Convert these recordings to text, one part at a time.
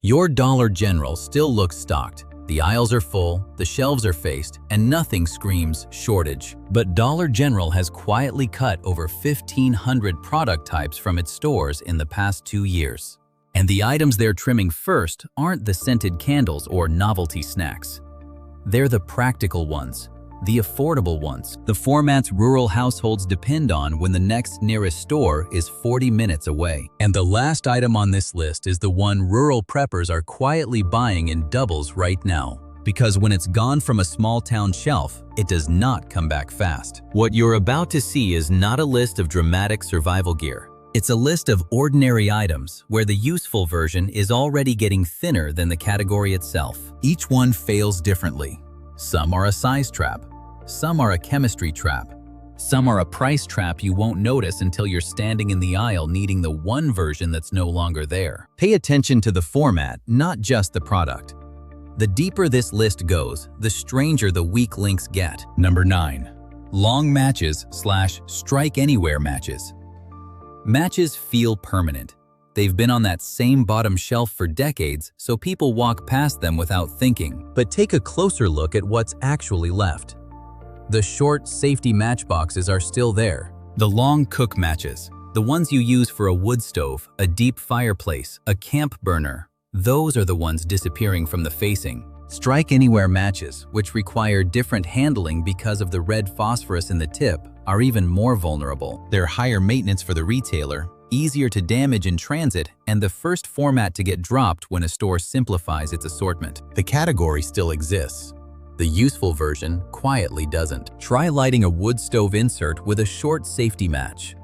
Your Dollar General still looks stocked. The aisles are full, the shelves are faced, and nothing screams shortage. But Dollar General has quietly cut over 1,500 product types from its stores in the past 2 years. And the items they're trimming first aren't the scented candles or novelty snacks. They're the practical ones, the affordable ones, the formats rural households depend on when the next nearest store is 40 minutes away. And the last item on this list is the one rural preppers are quietly buying in doubles right now. Because when it's gone from a small town shelf, it does not come back fast. What you're about to see is not a list of dramatic survival gear. It's a list of ordinary items where the useful version is already getting thinner than the category itself. Each one fails differently. Some are a size trap. Some are a chemistry trap. Some are a price trap you won't notice until you're standing in the aisle needing the one version that's no longer there. Pay attention to the format, not just the product. The deeper this list goes, the stranger the weak links get. Number 9. Long matches / strike anywhere matches. Matches feel permanent. They've been on that same bottom shelf for decades, so people walk past them without thinking. But take a closer look at what's actually left. The short, safety matchboxes are still there. The long cook matches, the ones you use for a wood stove, a deep fireplace, a camp burner, those are the ones disappearing from the facing. Strike anywhere matches, which require different handling because of the red phosphorus in the tip, are even more vulnerable. They're higher maintenance for the retailer, easier to damage in transit, and the first format to get dropped when a store simplifies its assortment. The category still exists. The useful version quietly doesn't. Try lighting a wood stove insert with a short safety match.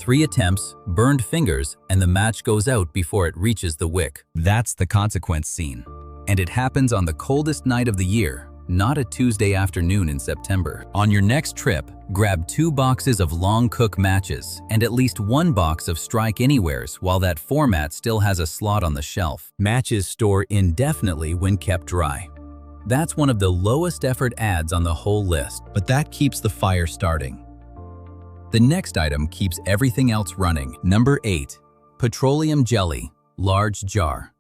3 attempts, burned fingers, and the match goes out before it reaches the wick. That's the consequence scene. And it happens on the coldest night of the year, not a Tuesday afternoon in September. On your next trip, grab 2 boxes of long cook matches and at least 1 box of strike anywheres while that format still has a slot on the shelf. Matches store indefinitely when kept dry. That's one of the lowest effort ads on the whole list, but that keeps the fire starting. The next item keeps everything else running. Number 8. Petroleum jelly, large jar.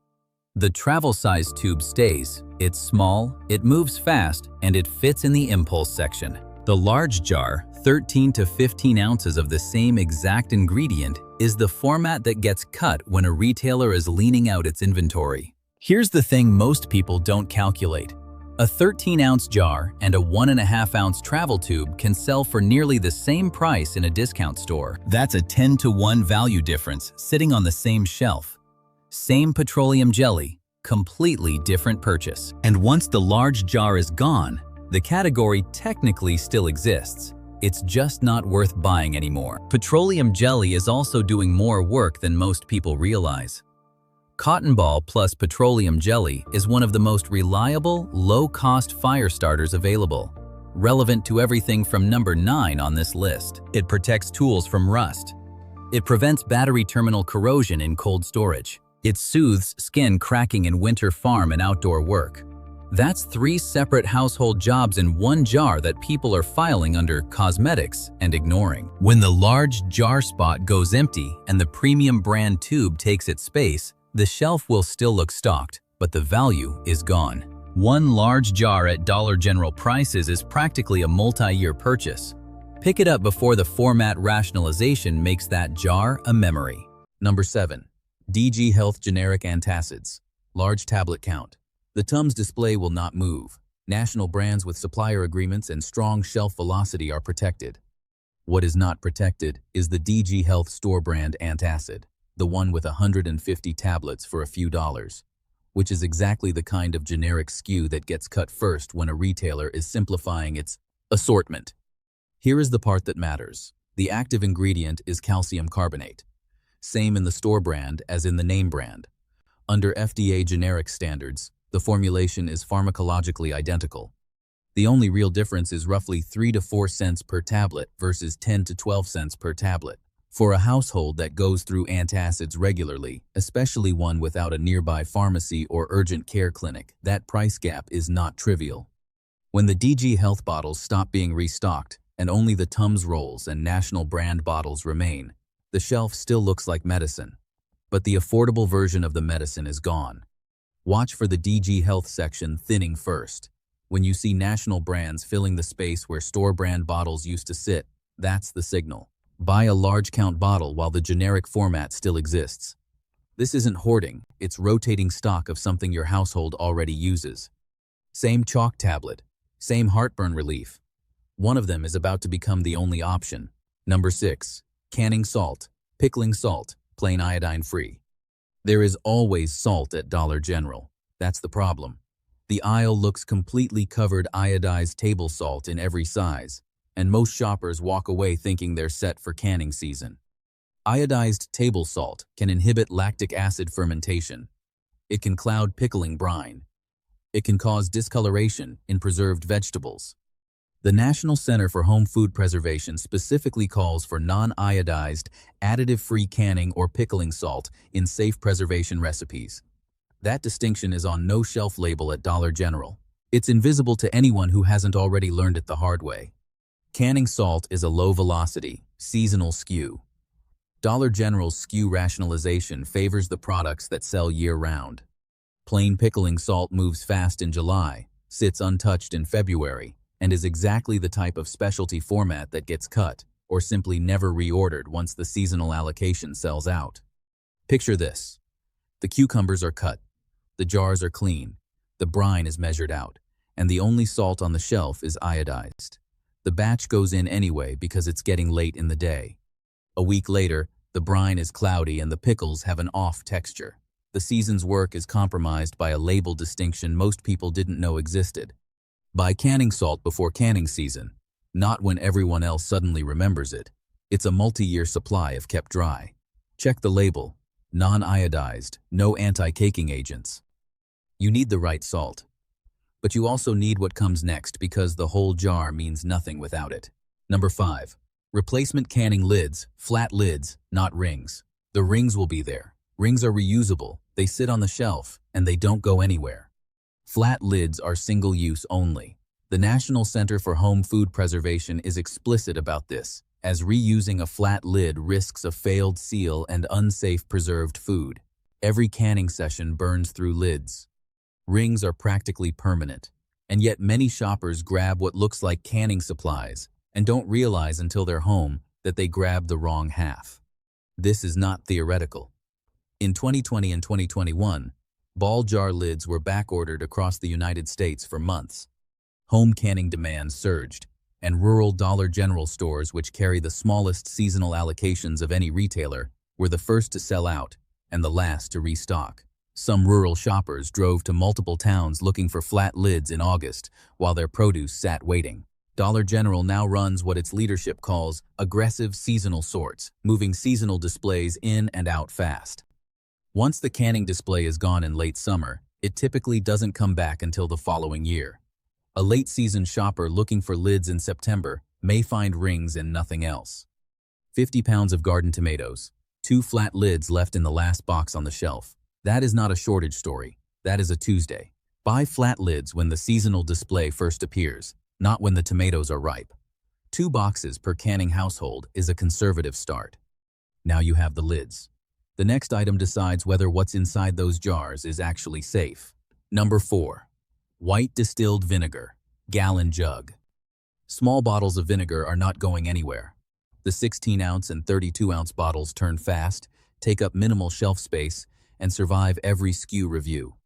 The travel size tube stays. It's small, it moves fast, and it fits in the impulse section. The large jar, 13 to 15 ounces of the same exact ingredient, is the format that gets cut when a retailer is leaning out its inventory. Here's the thing most people don't calculate. A 13-ounce jar and a 1.5-ounce travel tube can sell for nearly the same price in a discount store. That's a 10-to-1 value difference sitting on the same shelf. Same petroleum jelly, completely different purchase. And once the large jar is gone, the category technically still exists. It's just not worth buying anymore. Petroleum jelly is also doing more work than most people realize. Cotton ball plus petroleum jelly is one of the most reliable, low-cost fire starters available, relevant to everything from number 9 on this list. It protects tools from rust. It prevents battery terminal corrosion in cold storage. It soothes skin cracking in winter farm and outdoor work. That's 3 separate household jobs in one jar that people are filing under cosmetics and ignoring. When the large jar spot goes empty and the premium brand tube takes its space, the shelf will still look stocked, but the value is gone. One large jar at Dollar General prices is practically a multi-year purchase. Pick it up before the format rationalization makes that jar a memory. Number 7. DG Health Generic Antacids, large tablet count. The Tums display will not move. National brands with supplier agreements and strong shelf velocity are protected. What is not protected is the DG Health store brand antacid, the one with 150 tablets for a few dollars, which is exactly the kind of generic SKU that gets cut first when a retailer is simplifying its assortment. Here is the part that matters. The active ingredient is calcium carbonate. Same in the store brand as in the name brand. Under FDA generic standards, the formulation is pharmacologically identical. The only real difference is roughly 3 to 4 cents per tablet versus 10 to 12 cents per tablet. For a household that goes through antacids regularly, especially one without a nearby pharmacy or urgent care clinic, that price gap is not trivial. When the DG Health bottles stop being restocked and only the Tums rolls and national brand bottles remain, the shelf still looks like medicine. But the affordable version of the medicine is gone. Watch for the DG Health section thinning first. When you see national brands filling the space where store brand bottles used to sit, that's the signal. Buy a large count bottle while the generic format still exists. This isn't hoarding, it's rotating stock of something your household already uses. Same chalk tablet, same heartburn relief. One of them is about to become the only option. Number 6. Canning salt, pickling salt, plain iodine-free. There is always salt at Dollar General. That's the problem. The aisle looks completely covered iodized table salt in every size, and most shoppers walk away thinking they're set for canning season. Iodized table salt can inhibit lactic acid fermentation. It can cloud pickling brine. It can cause discoloration in preserved vegetables. The National Center for Home Food Preservation specifically calls for non-iodized, additive-free canning or pickling salt in safe preservation recipes. That distinction is on no shelf label at Dollar General. It's invisible to anyone who hasn't already learned it the hard way. Canning salt is a low-velocity, seasonal SKU. Dollar General's SKU rationalization favors the products that sell year-round. Plain pickling salt moves fast in July, sits untouched in February, and is exactly the type of specialty format that gets cut or simply never reordered once the seasonal allocation sells out. Picture this. The cucumbers are cut, the jars are clean, the brine is measured out, and the only salt on the shelf is iodized. The batch goes in anyway because it's getting late in the day. A week later, the brine is cloudy and the pickles have an off texture. The season's work is compromised by a label distinction most people didn't know existed. Buy canning salt before canning season, not when everyone else suddenly remembers it. It's a multi-year supply if kept dry. Check the label. Non-iodized, no anti-caking agents. You need the right salt. But you also need what comes next because the whole jar means nothing without it. Number 5. Replacement canning lids, flat lids, not rings. The rings will be there. Rings are reusable, they sit on the shelf, and they don't go anywhere. Flat lids are single-use only. The National Center for Home Food Preservation is explicit about this, as reusing a flat lid risks a failed seal and unsafe preserved food. Every canning session burns through lids. Rings are practically permanent, and yet many shoppers grab what looks like canning supplies and don't realize until they're home that they grabbed the wrong half. This is not theoretical. In 2020 and 2021, ball jar lids were backordered across the United States for months. Home canning demand surged, and rural Dollar General stores, which carry the smallest seasonal allocations of any retailer, were the first to sell out and the last to restock. Some rural shoppers drove to multiple towns looking for flat lids in August, while their produce sat waiting. Dollar General now runs what its leadership calls aggressive seasonal sorts, moving seasonal displays in and out fast. Once the canning display is gone in late summer, it typically doesn't come back until the following year. A late-season shopper looking for lids in September may find rings and nothing else. 50 pounds of garden tomatoes, 2 flat lids left in the last box on the shelf. That is not a shortage story. That is a Tuesday. Buy flat lids when the seasonal display first appears, not when the tomatoes are ripe. 2 boxes per canning household is a conservative start. Now you have the lids. The next item decides whether what's inside those jars is actually safe. Number 4. White distilled vinegar, gallon jug. Small bottles of vinegar are not going anywhere. The 16-ounce and 32-ounce bottles turn fast, take up minimal shelf space, and survive every SKU review.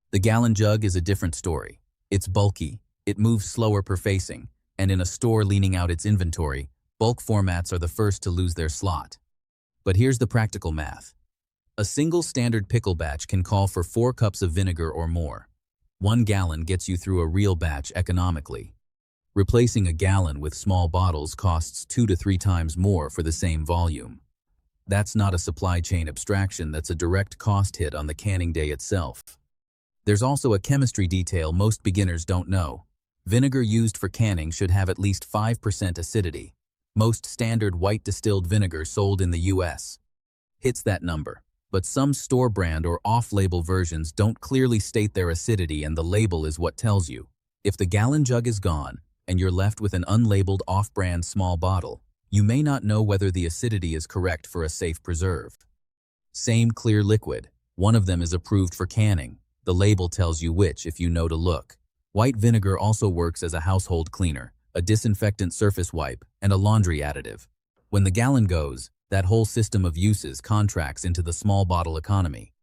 The gallon jug is a different story. It's bulky, it moves slower per facing, and in a store leaning out its inventory, bulk formats are the first to lose their slot. But here's the practical math. A single standard pickle batch can call for 4 cups of vinegar or more. 1 gallon gets you through a real batch economically. Replacing a gallon with small bottles costs 2 to 3 times more for the same volume. That's not a supply chain abstraction, that's a direct cost hit on the canning day itself. There's also a chemistry detail most beginners don't know. Vinegar used for canning should have at least 5% acidity. Most standard white distilled vinegar sold in the US hits that number. But some store brand or off-label versions don't clearly state their acidity, and the label is what tells you. If the gallon jug is gone and you're left with an unlabeled off-brand small bottle, you may not know whether the acidity is correct for a safe preserve. Same clear liquid. One of them is approved for canning, The label tells you which if you know to look. White vinegar also works as a household cleaner, a disinfectant surface wipe, and a laundry additive. When the gallon goes, that whole system of uses contracts into the small bottle economy.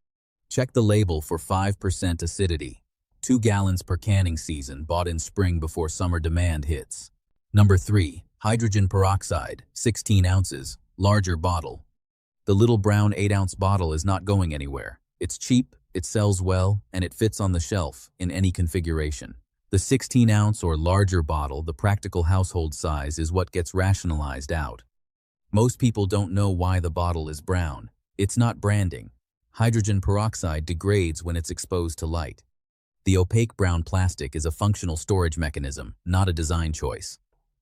Check the label for 5% acidity. 2 gallons per canning season, bought in spring before summer demand hits. Number 3. Hydrogen peroxide, 16 ounces, larger bottle. The little brown 8-ounce bottle is not going anywhere. It's cheap, it sells well, and it fits on the shelf in any configuration. The 16-ounce or larger bottle, the practical household size, is what gets rationalized out. Most people don't know why the bottle is brown. It's not branding. Hydrogen peroxide degrades when it's exposed to light. The opaque brown plastic is a functional storage mechanism, not a design choice.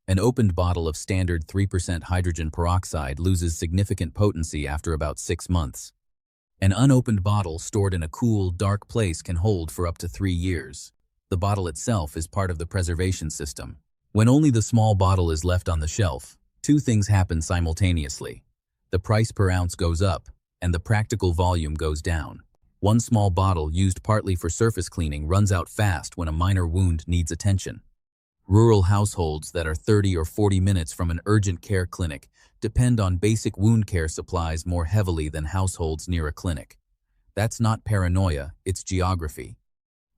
An opened bottle of standard 3% hydrogen peroxide loses significant potency after about 6 months. An unopened bottle stored in a cool, dark place can hold for up to 3 years. The bottle itself is part of the preservation system. When only the small bottle is left on the shelf, 2 things happen simultaneously. The price per ounce goes up, and the practical volume goes down. One small bottle used partly for surface cleaning runs out fast when a minor wound needs attention. Rural households that are 30 or 40 minutes from an urgent care clinic depend on basic wound care supplies more heavily than households near a clinic. That's not paranoia, it's geography.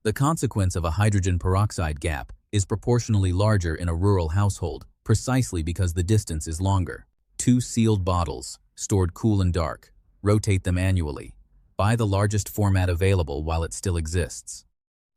The consequence of a hydrogen peroxide gap is proportionally larger in a rural household, precisely because the distance is longer. 2 sealed bottles, stored cool and dark. Rotate them annually. Buy the largest format available while it still exists.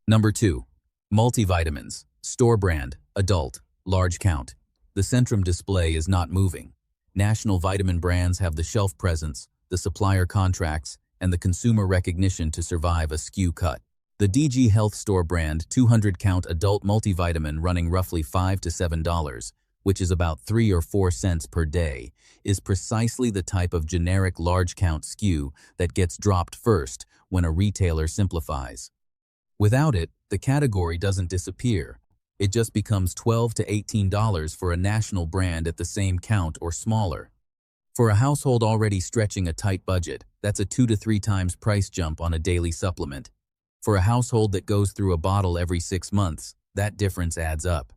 Number 2. Multivitamins, store brand, adult, large count. The Centrum display is not moving. National vitamin brands have the shelf presence, the supplier contracts, and the consumer recognition to survive a SKU cut. The DG Health Store brand 200-count adult multivitamin, running roughly $5 to $7, which is about 3 or 4 cents per day, is precisely the type of generic large-count SKU that gets dropped first when a retailer simplifies. Without it, the category doesn't disappear. It just becomes $12 to $18 for a national brand at the same count or smaller. For a household already stretching a tight budget, that's a 2 to 3 times price jump on a daily supplement. For a household that goes through a bottle every 6 months, that difference adds up.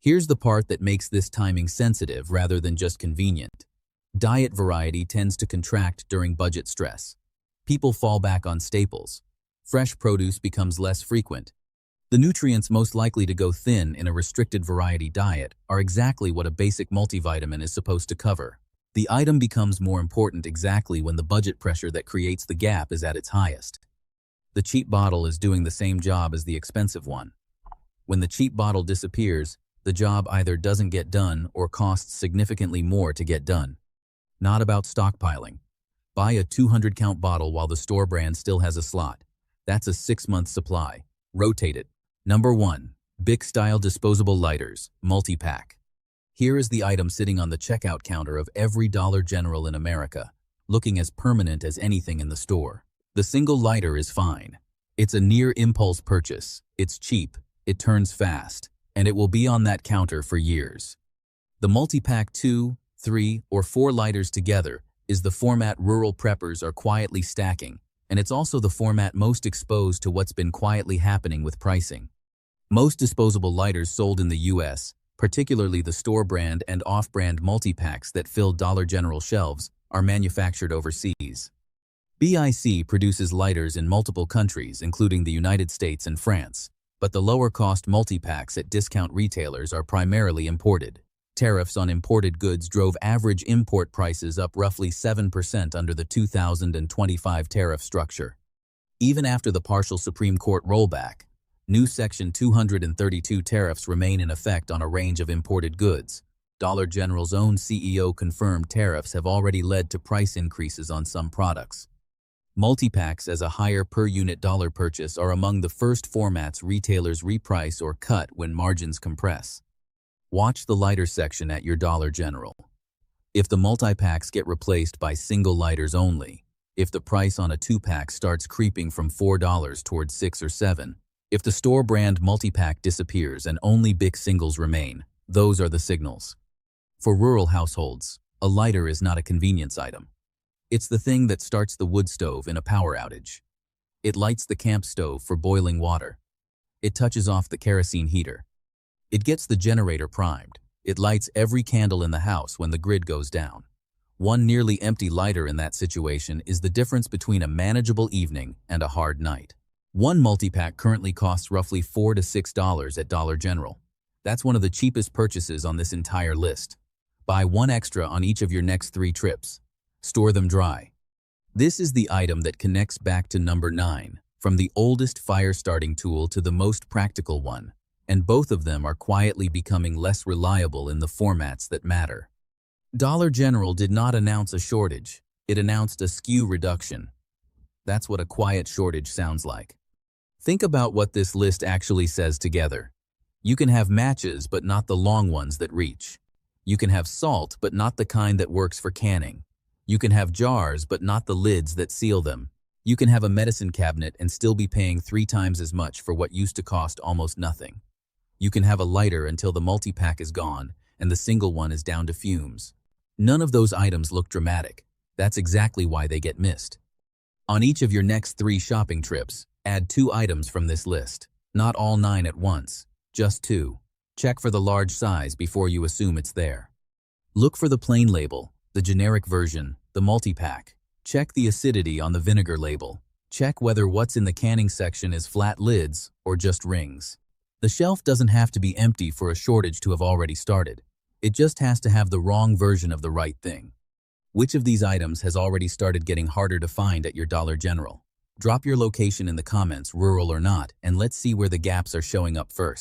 Here's the part that makes this timing sensitive rather than just convenient. Diet variety tends to contract during budget stress. People fall back on staples. Fresh produce becomes less frequent. The nutrients most likely to go thin in a restricted variety diet are exactly what a basic multivitamin is supposed to cover. The item becomes more important exactly when the budget pressure that creates the gap is at its highest. The cheap bottle is doing the same job as the expensive one. When the cheap bottle disappears, the job either doesn't get done or costs significantly more to get done. Not about stockpiling. Buy a 200-count bottle while the store brand still has a slot. That's a 6-month supply. Rotate it. Number 1. Bic-style disposable lighters, multi-pack. Here is the item sitting on the checkout counter of every Dollar General in America, looking as permanent as anything in the store. The single lighter is fine. It's a near impulse purchase. It's cheap, it turns fast, and it will be on that counter for years. The multi-pack 2, 3, or 4 lighters together is the format rural preppers are quietly stacking, and it's also the format most exposed to what's been quietly happening with pricing. Most disposable lighters sold in the U.S., particularly the store brand and off-brand multi-packs that fill Dollar General shelves, are manufactured overseas. BIC produces lighters in multiple countries, including the United States and France, but the lower-cost multi-packs at discount retailers are primarily imported. Tariffs on imported goods drove average import prices up roughly 7% under the 2025 tariff structure. Even after the partial Supreme Court rollback, new Section 232 tariffs remain in effect on a range of imported goods. Dollar General's own CEO confirmed tariffs have already led to price increases on some products. Multi-packs as a higher per-unit dollar purchase are among the first formats retailers reprice or cut when margins compress. Watch the lighter section at your Dollar General. If the multi-packs get replaced by single lighters only, if the price on a 2-pack starts creeping from $4 towards $6 or $7, if the store brand multi-pack disappears and only Bic singles remain, those are the signals. For rural households, a lighter is not a convenience item. It's the thing that starts the wood stove in a power outage. It lights the camp stove for boiling water. It touches off the kerosene heater. It gets the generator primed. It lights every candle in the house when the grid goes down. One nearly empty lighter in that situation is the difference between a manageable evening and a hard night. One multi-pack currently costs roughly $4 to $6 at Dollar General. That's one of the cheapest purchases on this entire list. Buy one extra on each of your next 3 trips. Store them dry. This is the item that connects back to number 9, from the oldest fire starting tool to the most practical one, and both of them are quietly becoming less reliable in the formats that matter. Dollar General did not announce a shortage, it announced a SKU reduction. That's what a quiet shortage sounds like. Think about what this list actually says together. You can have matches, but not the long ones that reach. You can have salt, but not the kind that works for canning. You can have jars, but not the lids that seal them. You can have a medicine cabinet and still be paying 3 times as much for what used to cost almost nothing. You can have a lighter until the multi-pack is gone and the single one is down to fumes. None of those items look dramatic. That's exactly why they get missed. On each of your next 3 shopping trips, add 2 items from this list. Not all 9 at once, just 2. Check for the large size before you assume it's there. Look for the plain label, the generic version, the multi-pack. Check the acidity on the vinegar label. Check whether what's in the canning section is flat lids or just rings. The shelf doesn't have to be empty for a shortage to have already started. It just has to have the wrong version of the right thing. Which of these items has already started getting harder to find at your Dollar General? Drop your location in the comments, rural or not, and let's see where the gaps are showing up first.